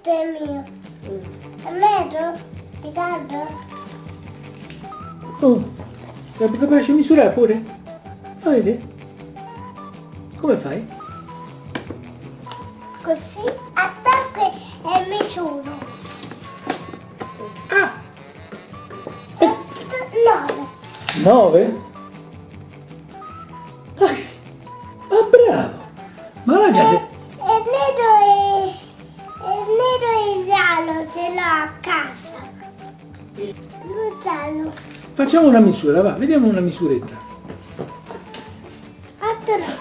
questo è mio. È vero? Riccardo? Oh, sei capace di misurare pure? Fa vedere? Come fai? Così attacco e misuro. Ah! 9. 9? Ah, bravo! Ma la già E nero e giallo ce l'ho a casa. Lo giallo. Facciamo una misura, va, vediamo una misuretta. 8 9.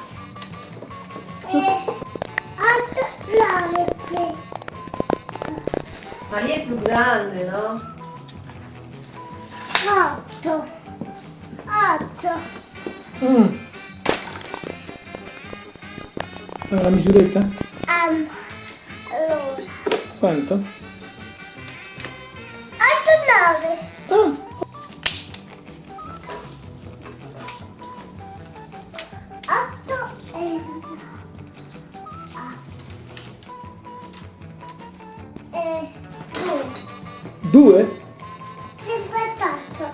8 9. Ma lì è più grande, no? 8. 8. Fai una misuretta? Allora. Quanto? 8 9. Ah! 8 e 2. 2? 58.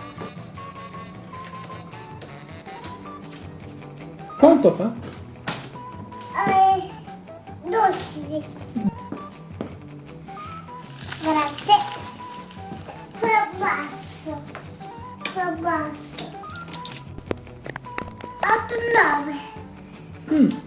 Quanto fa? 12. Grazie. Basso. 8 9.